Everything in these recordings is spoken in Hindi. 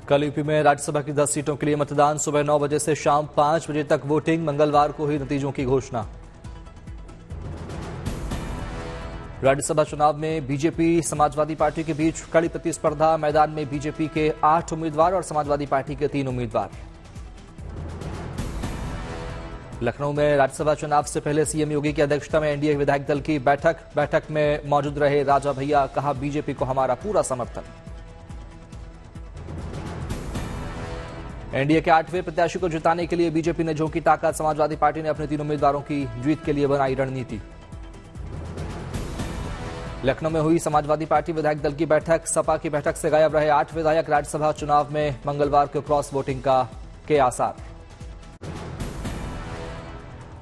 कल यूपी में राज्यसभा की 10 सीटों के लिए मतदान। सुबह 9 बजे से शाम 5 बजे तक वोटिंग। मंगलवार को हुई नतीजों की घोषणा। राज्यसभा चुनाव में बीजेपी समाजवादी पार्टी के बीच कड़ी प्रतिस्पर्धा। मैदान में बीजेपी के 8 उम्मीदवार और समाजवादी पार्टी के 3 उम्मीदवार। लखनऊ में राज्यसभा चुनाव से पहले सीएम योगी की अध्यक्षता में एनडीए विधायक दल की बैठक में मौजूद रहे राजा भैया। कहा, बीजेपी को हमारा पूरा समर्थन। एनडीए के 8वें प्रत्याशी को जिताने के लिए बीजेपी ने झोंकी ताकत। समाजवादी पार्टी ने अपने 3 उम्मीदवारों की जीत के लिए बनाई रणनीति। लखनऊ में हुई समाजवादी पार्टी विधायक दल की बैठक। सपा की बैठक से गायब रहे 8 विधायक। राज्यसभा चुनाव में मंगलवार को क्रॉस वोटिंग के आसार।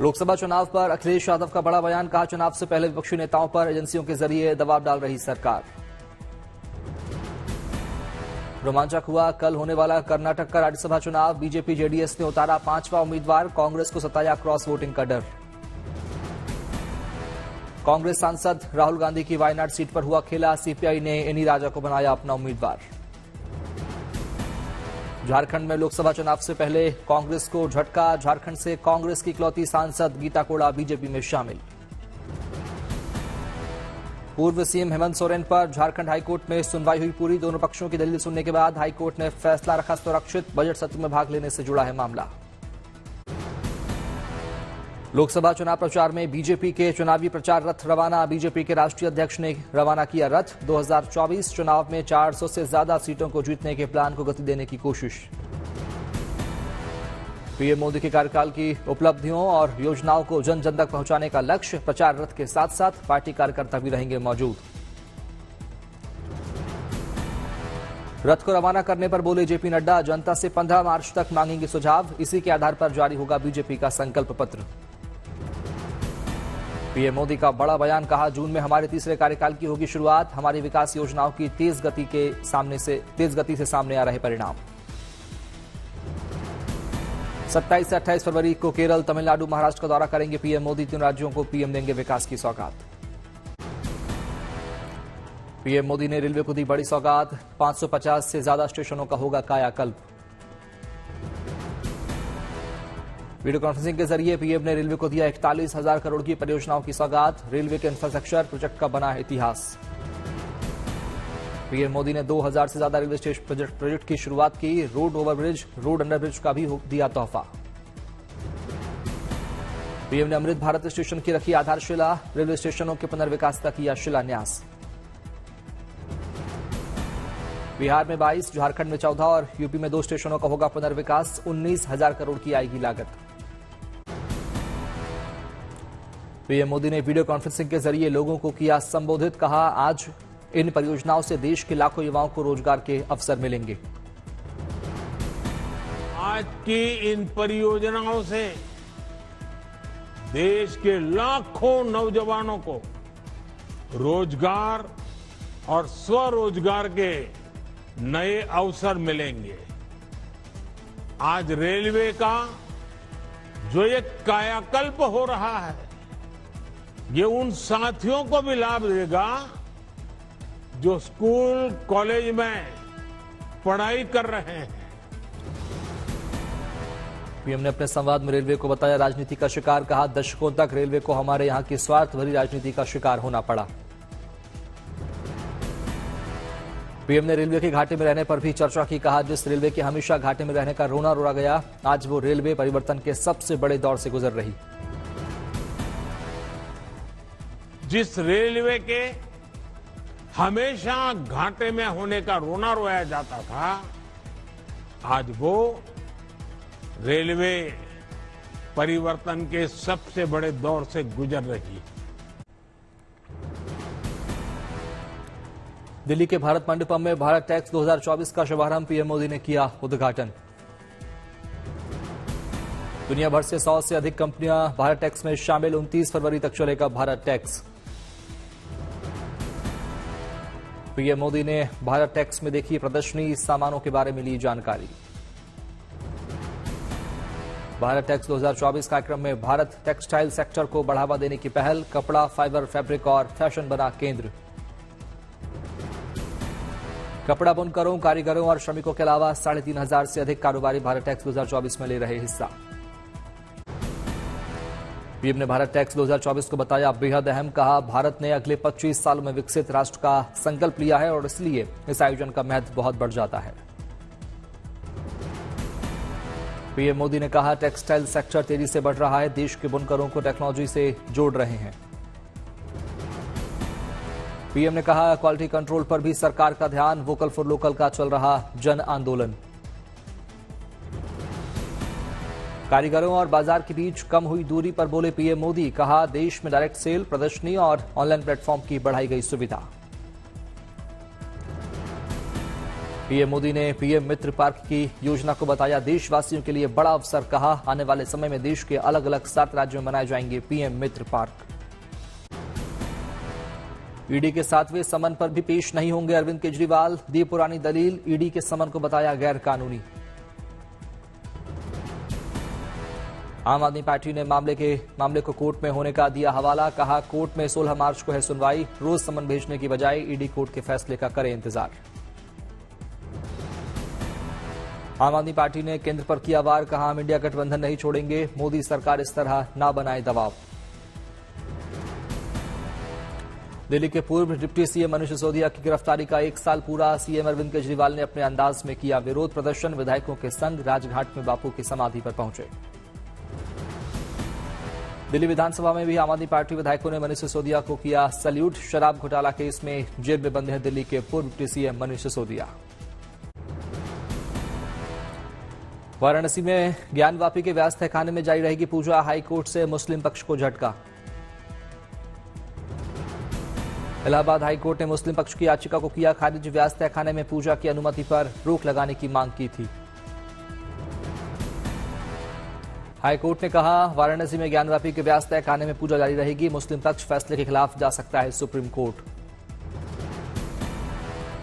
लोकसभा चुनाव पर अखिलेश यादव का बड़ा बयान। कहा, चुनाव से पहले विपक्षी नेताओं पर एजेंसियों के जरिए दबाव डाल रही सरकार। रोमांचक हुआ कल होने वाला कर्नाटक का राज्यसभा चुनाव। बीजेपी जेडीएस ने उतारा 5वां उम्मीदवार। कांग्रेस को सताया क्रॉस वोटिंग का डर। कांग्रेस सांसद राहुल गांधी की वायनाड सीट पर हुआ खेला। सीपीआई ने एनी राजा को बनाया अपना उम्मीदवार। झारखंड में लोकसभा चुनाव से पहले कांग्रेस को झटका। झारखंड से कांग्रेस की इकलौती सांसद गीता कोड़ा बीजेपी में शामिल। पूर्व सीएम हेमंत सोरेन पर झारखंड हाईकोर्ट में सुनवाई हुई पूरी। दोनों पक्षों की दलील सुनने के बाद हाईकोर्ट ने फैसला रखा सुरक्षित। बजट सत्र में भाग लेने से जुड़ा है मामला। लोकसभा चुनाव प्रचार में बीजेपी के चुनावी प्रचार रथ रवाना। बीजेपी के राष्ट्रीय अध्यक्ष ने रवाना किया रथ। 2024 चुनाव में 400 से ज्यादा सीटों को जीतने के प्लान को गति देने की कोशिश। पीएम मोदी के कार्यकाल की उपलब्धियों और योजनाओं को जन जन तक पहुंचाने का लक्ष्य। प्रचार रथ के साथ साथ पार्टी कार्यकर्ता भी रहेंगे मौजूद। रथ को रवाना करने पर बोले जेपी नड्डा, जनता से 15 मार्च तक मांगेंगे सुझाव। इसी के आधार पर जारी होगा बीजेपी का संकल्प पत्र। पीएम मोदी का बड़ा बयान। कहा, जून में हमारे तीसरे कार्यकाल की होगी शुरुआत। हमारी विकास योजनाओं की तेज गति से सामने आ रहे परिणाम। 27 से 28 फरवरी को केरल, तमिलनाडु, महाराष्ट्र का दौरा करेंगे पीएम मोदी। 3 राज्यों को पीएम देंगे विकास की सौगात। पीएम मोदी ने रेलवे को दी बड़ी सौगात। 550 से ज्यादा स्टेशनों का होगा कायाकल्प। वीडियो कॉन्फ्रेंसिंग के जरिए पीएम ने रेलवे को दिया 41,000 करोड़ की परियोजनाओं की सौगात। रेलवे के इंफ्रास्ट्रक्चर प्रोजेक्ट का बना इतिहास। पीएम मोदी ने 2000 से ज्यादा रेलवे स्टेशन प्रोजेक्ट की शुरुआत की। रोड ओवरब्रिज, रोड अंडरब्रिज का भी दिया तोहफा। पीएम ने अमृत भारत स्टेशन की रखी आधारशिला। रेलवे स्टेशनों के पुनर्विकास का किया शिलान्यास। बिहार में 22, झारखंड में 14 और यूपी में 2 स्टेशनों का होगा पुनर्विकास। 19,000 करोड़ की आएगी लागत। पीएम मोदी ने वीडियो कॉन्फ्रेंसिंग के जरिए लोगों को किया संबोधित। कहा, आज इन परियोजनाओं से देश के लाखों युवाओं को रोजगार के अवसर मिलेंगे। आज की इन परियोजनाओं से देश के लाखों नौजवानों को रोजगार और स्वरोजगार के नए अवसर मिलेंगे। आज रेलवे का जो ये कायाकल्प हो रहा है, ये उन साथियों को भी लाभ देगा जो स्कूल कॉलेज में पढ़ाई कर रहे हैं। पीएम ने अपने संवाद में रेलवे को बताया राजनीति का शिकार। कहा, दशकों तक रेलवे को हमारे यहां की स्वार्थ भरी राजनीति का शिकार होना पड़ा। पीएम ने रेलवे के घाटे में रहने पर भी चर्चा की। कहा, जिस रेलवे के हमेशा घाटे में रहने का रोना रोड़ा गया, आज वो रेलवे परिवर्तन के सबसे बड़े दौर से गुजर रही। जिस रेलवे के हमेशा घाटे में होने का रोना रोया जाता था, आज वो रेलवे परिवर्तन के सबसे बड़े दौर से गुजर रही है। दिल्ली के भारत मंडपम में भारत टैक्स 2024 का शुभारंभ। पीएम मोदी ने किया उद्घाटन। दुनिया भर से 100 से अधिक कंपनियां भारत टैक्स में शामिल। 29 फरवरी तक चलेगा भारत टैक्स। पीएम मोदी ने भारत टैक्स में देखी प्रदर्शनी। सामानों के बारे में ली जानकारी। भारत टैक्स 2024 कार्यक्रम में भारत टेक्सटाइल सेक्टर को बढ़ावा देने की पहल। कपड़ा, फाइबर, फैब्रिक और फैशन बना केंद्र। कपड़ा बुनकरों, कारीगरों और श्रमिकों के अलावा 3,500 से अधिक कारोबारी भारत टैक्स 2024 में ले रहे हिस्सा। पीएम ने भारत टैक्स 2024 को बताया बेहद अहम। कहा, भारत ने अगले 25 सालों में विकसित राष्ट्र का संकल्प लिया है और इसलिए इस आयोजन का महत्व बहुत बढ़ जाता है। पीएम मोदी ने कहा, टेक्सटाइल सेक्टर तेजी से बढ़ रहा है, देश के बुनकरों को टेक्नोलॉजी से जोड़ रहे हैं। पीएम ने कहा, क्वालिटी कंट्रोल पर भी सरकार का ध्यान, वोकल फॉर लोकल का चल रहा जन आंदोलन। कारीगरों और बाजार के बीच कम हुई दूरी पर बोले पीएम मोदी। कहा, देश में डायरेक्ट सेल, प्रदर्शनी और ऑनलाइन प्लेटफॉर्म की बढ़ाई गई सुविधा। पीएम मोदी ने पीएम मित्र पार्क की योजना को बताया देशवासियों के लिए बड़ा अवसर। कहा, आने वाले समय में देश के अलग अलग 7 राज्यों में बनाए जाएंगे पीएम मित्र पार्क। ईडी के 7वें समन पर भी पेश नहीं होंगे अरविंद केजरीवाल। दी पुरानी दलील, ईडी के समन को बताया गैर कानूनी। आम आदमी पार्टी ने मामले को कोर्ट में होने का दिया हवाला। कहा, कोर्ट में 16 मार्च को है सुनवाई, रोज समन भेजने की बजाय ईडी कोर्ट के फैसले का करे इंतजार। आम आदमी पार्टी ने केंद्र पर किया वार। कहा, हम इंडिया गठबंधन नहीं छोड़ेंगे, मोदी सरकार इस तरह ना बनाए दबाव। दिल्ली के पूर्व डिप्टी सीएम मनीष सिसोदिया की गिरफ्तारी का 1 साल पूरा। सीएम अरविंद केजरीवाल ने अपने अंदाज में किया विरोध प्रदर्शन। विधायकों के संग राजघाट में बापू की समाधि पर पहुंचे। दिल्ली विधानसभा में भी आम आदमी पार्टी विधायकों ने मनीष सिसोदिया को किया सैल्यूट। शराब घोटाला केस में जेल में बंद हैं दिल्ली के पूर्व डिप्टी सीएम मनीष सिसोदिया। वाराणसी में ज्ञानवापी के व्यास तहखाने में जारी रहेगी पूजा। हाईकोर्ट से मुस्लिम पक्ष को झटका। इलाहाबाद हाईकोर्ट ने मुस्लिम पक्ष की याचिका को किया खारिज। व्यास तहखाने में पूजा की अनुमति पर रोक लगाने की मांग की थी। हाईकोर्ट ने कहा, वाराणसी में ज्ञानवापी के व्यास तहखाने में पूजा जारी रहेगी। मुस्लिम पक्ष फैसले के खिलाफ जा सकता है सुप्रीम कोर्ट।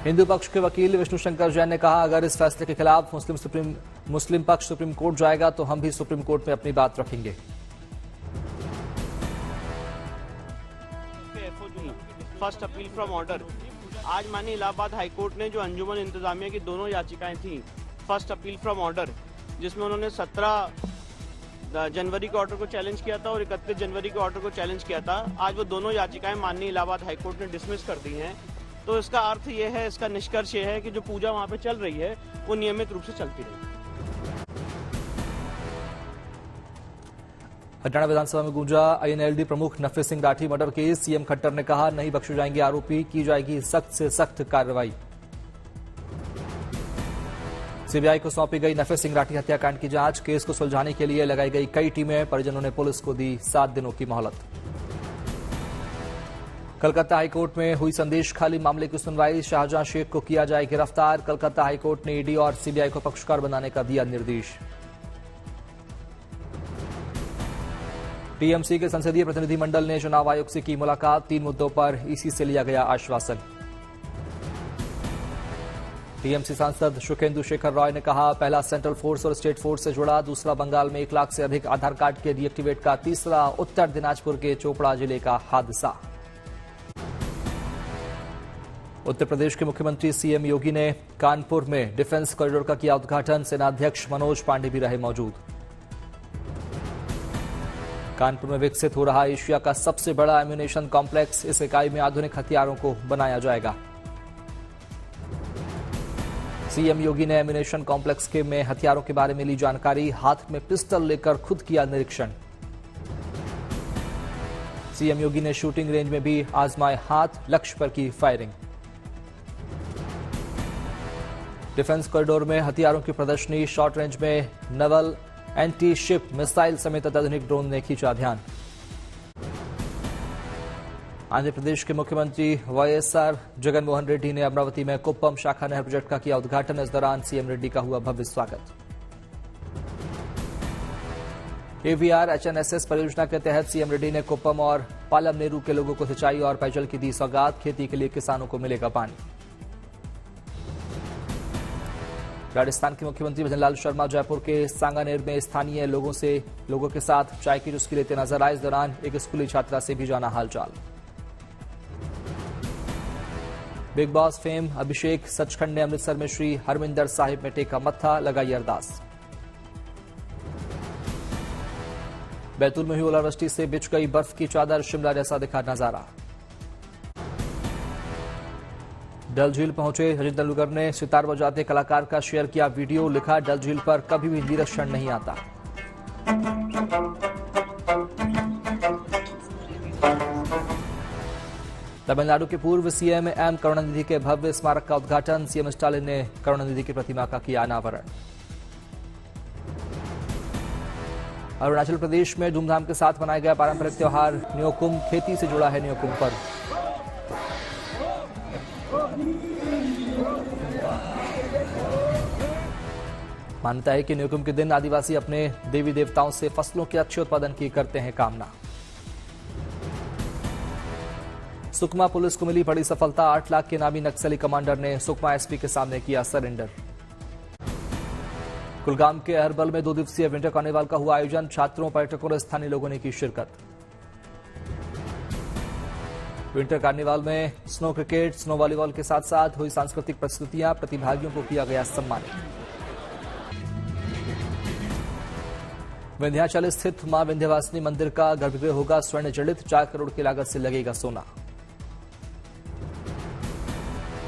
हिंदू पक्ष के वकील विष्णु शंकर जैन ने कहा, अगर इस फैसले के खिलाफ मुस्लिम पक्ष सुप्रीम कोर्ट जाएगा तो हम भी सुप्रीम कोर्ट में अपनी बात रखेंगे। First appeal from order. आज माननीय इलाहाबाद हाईकोर्ट ने जो अंजुमन इंतजामिया की दोनों याचिकाएं थी फर्स्ट अपील फ्रॉम ऑर्डर, जिसमें उन्होंने 17 जनवरी के ऑर्डर को चैलेंज किया था और 31 जनवरी के ऑर्डर को चैलेंज किया था, आज वो दोनों याचिकाएं माननीय इलाहाबाद हाईकोर्ट ने डिसमिस कर दी हैं। तो इसका अर्थ ये है, इसका निष्कर्ष ये है कि जो पूजा वहां पे चल रही है वो नियमित रूप से चलती रहेगी। हरियाणा विधानसभा में गूंजा आईएनएलडी प्रमुख Nafe Singh Rathi murder case. CM Khattar ने कहा, नहीं बख्शे जाएंगे आरोपी, की जाएगी सख्त से सख्त कार्रवाई। सीबीआई को सौंपी गई नफे सिंह राठी हत्याकांड की जांच। केस को सुलझाने के लिए लगाई गई कई टीमें। परिजनों ने पुलिस को दी 7 दिनों की मोहलत। कलकत्ता हाईकोर्ट में हुई संदेश खाली मामले की सुनवाई। शाहजहां शेख को किया जाए गिरफ्तार। कलकत्ता हाईकोर्ट ने ईडी और सीबीआई को पक्षकार बनाने का दिया निर्देश। टीएमसी के संसदीय प्रतिनिधिमंडल ने चुनाव आयोग से की मुलाकात। 3 मुद्दों पर ईसी से लिया गया आश्वासन। टीएमसी सांसद शुकेंदु शेखर रॉय ने कहा, पहला सेंट्रल फोर्स और स्टेट फोर्स से जुड़ा, दूसरा बंगाल में 1 लाख से अधिक आधार कार्ड के डीएक्टिवेट का, तीसरा उत्तर दिनाजपुर के चोपड़ा जिले का हादसा। उत्तर प्रदेश के मुख्यमंत्री सीएम योगी ने कानपुर में डिफेंस कॉरिडोर का किया उद्घाटन। सेनाध्यक्ष मनोज पांडे भी रहे मौजूद। कानपुर में विकसित हो रहा एशिया का सबसे बड़ा एम्यूनेशन कॉम्प्लेक्स। इस इकाई में आधुनिक हथियारों को बनाया जाएगा। सीएम योगी ने एम्यूनेशन कॉम्प्लेक्स के में हथियारों के बारे में ली जानकारी। हाथ में पिस्टल लेकर खुद किया निरीक्षण। सीएम योगी ने शूटिंग रेंज में भी आजमाए हाथ, लक्ष्य पर की फायरिंग। डिफेंस कॉरिडोर में हथियारों की प्रदर्शनी। शॉर्ट रेंज में नवल एंटी शिप मिसाइल समेत अत्याधुनिक ड्रोन ने खींचा ध्यान। आंध्र प्रदेश के मुख्यमंत्री वाईएसआर जगनमोहन रेड्डी ने अमरावती में कुप्पम शाखा नहर प्रोजेक्ट का किया उद्घाटन। इस दौरान सीएम रेड्डी का हुआ भव्य स्वागत। एवीआर एचएनएसएस परियोजना के तहत सीएम रेड्डी ने कुप्पम और पालमनेरू के लोगों को सिंचाई और पेयजल की दी सौगात। खेती के लिए किसानों को मिलेगा पानी। राजस्थान के मुख्यमंत्री भजनलाल शर्मा जयपुर के सांगानेर में स्थानीय लोगों के साथ चाय की चुस्की लेते नजर आए। इस दौरान एक स्कूली छात्रा से भी जाना हालचाल। बिग बॉस फेम अभिषेक सचखंड ने अमृतसर में श्री हरमिंदर साहिब में टेका मत्था, लगाई अरदास। बैतूल में हुई ओलावृष्टि से बिछ गई बर्फ की चादर, शिमला जैसा दिखा नजारा। डल झील पहुंचे सचिन तेंदुलकर ने सितार बजाते कलाकार का शेयर किया वीडियो, लिखा डल झील पर कभी भी नीरस क्षण नहीं आता। तमिलनाडु के पूर्व सीएम एम करुणानिधि के भव्य स्मारक का उद्घाटन, सीएम स्टालिन ने करुणानिधि की प्रतिमा का किया अनावरण। अरुणाचल प्रदेश में धूमधाम के साथ मनाया गया पारंपरिक त्योहार न्योकुम, खेती से जुड़ा है न्योकुम पर्व। मान्यता है कि न्योकुम के दिन आदिवासी अपने देवी देवताओं से फसलों के अच्छे उत्पादन की करते हैं कामना। सुकमा पुलिस को मिली बड़ी सफलता, 8 लाख के नामी नक्सली कमांडर ने सुकमा एसपी के सामने किया सरेंडर। कुलगाम के अहरबल में 2 दिवसीय विंटर कार्निवाल का हुआ आयोजन, छात्रों, पर्यटकों और स्थानीय लोगों ने की शिरकत। विंटर कार्निवाल में स्नो क्रिकेट, स्नो वॉलीबॉल के साथ साथ हुई सांस्कृतिक प्रस्तुतियां, प्रतिभागियों को किया गया सम्मानित। विंध्याचल स्थित मां विंध्यवासिनी मंदिर का गर्भगृह होगा स्वर्ण जड़ित, 4 करोड़ की लागत से लगेगा सोना।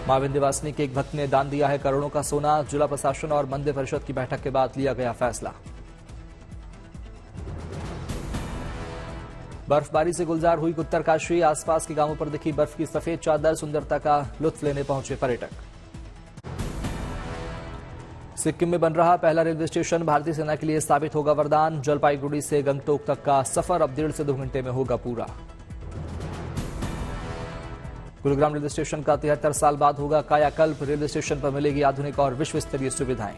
मां विंध्यवासिनी के एक भक्त ने दान दिया है करोड़ों का सोना, जिला प्रशासन और मंदिर परिषद की बैठक के बाद लिया गया फैसला। बर्फबारी से गुलजार हुई उत्तरकाशी, आसपास के गांवों पर दिखी बर्फ की सफेद चादर, सुंदरता का लुत्फ लेने पहुंचे पर्यटक। सिक्किम में बन रहा पहला रेलवे स्टेशन भारतीय सेना के लिए साबित होगा वरदान, जलपाईगुड़ी से गंगटोक तक का सफर अब 1.5 से 2 घंटे में होगा पूरा। गुरुग्राम रेलवे स्टेशन का 73 साल बाद होगा कायाकल्प, रेलवे स्टेशन पर मिलेगी आधुनिक और विश्व स्तरीय सुविधाएं।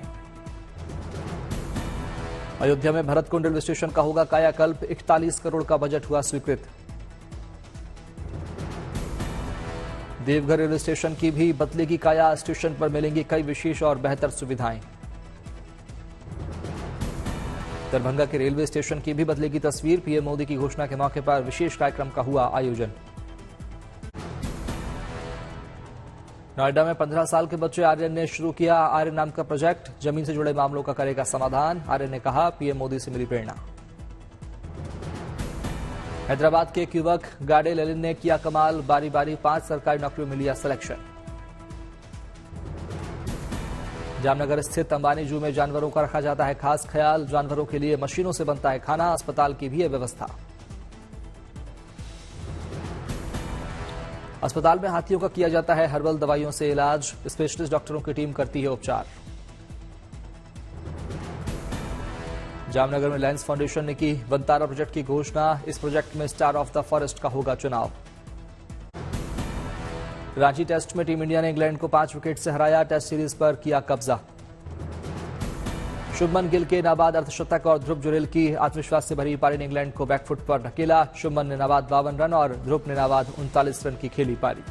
अयोध्या में भरतकुंड रेलवे स्टेशन का होगा कायाकल्प, 41 करोड़ का बजट हुआ स्वीकृत। देवघर रेलवे स्टेशन की भी बदलेगी काया, स्टेशन पर मिलेंगी कई विशेष और बेहतर सुविधाएं। दरभंगा के रेलवे स्टेशन की भी बदलेगी तस्वीर, पीएम मोदी की घोषणा के मौके पर विशेष कार्यक्रम का हुआ आयोजन। नोएडा में 15 साल के बच्चे आर्यन ने शुरू किया आर्यन नाम का प्रोजेक्ट, जमीन से जुड़े मामलों का करेगा समाधान। आर्यन ने कहा पीएम मोदी से मिली प्रेरणा। हैदराबाद के एक युवक गाडे ललिन ने किया कमाल, बारी बारी 5 सरकारी नौकरियों में लिया सिलेक्शन। जामनगर स्थित अंबानी जू में जानवरों का रखा जाता है खास ख्याल, जानवरों के लिए मशीनों से बनता है खाना, अस्पताल की भी है व्यवस्था। अस्पताल में हाथियों का किया जाता है हर्बल दवाइयों से इलाज, स्पेशलिस्ट डॉक्टरों की टीम करती है उपचार। जामनगर में लायंस फाउंडेशन ने की वनतारा प्रोजेक्ट की घोषणा, इस प्रोजेक्ट में स्टार ऑफ द फॉरेस्ट का होगा चुनाव। रांची टेस्ट में टीम इंडिया ने इंग्लैंड को 5 विकेट से हराया, टेस्ट सीरीज पर किया कब्जा। शुभमन गिल के नाबाद अर्धशतक और ध्रुव जुरेल की आत्मविश्वास से भरी पारी ने इंग्लैंड को बैकफुट पर ढकेला, शुभमन ने नाबाद 52 रन और ध्रुव ने नाबाद 39 रन की खेली पारी।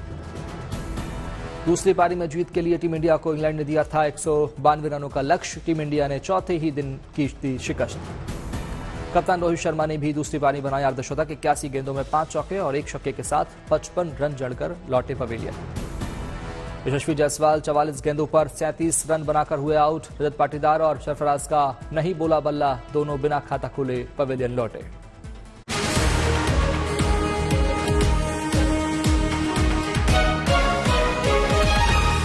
दूसरी पारी में जीत के लिए टीम इंडिया को इंग्लैंड ने दिया था 192 रनों का लक्ष्य, टीम इंडिया ने चौथे ही दिन की दी शिकस्त। कप्तान रोहित शर्मा ने भी दूसरी पारी बनाई अर्धशतक, 81 गेंदों में 5 चौके और 1 छक्के के साथ 55 रन जड़कर लौटे पवेलियन। यशस्वी जायसवाल 44 गेंदों पर 37 रन बनाकर हुए आउट, रजत पाटीदार और सरफराज का नहीं बोला बल्ला, दोनों बिना खाता खोले पवेलियन लौटे।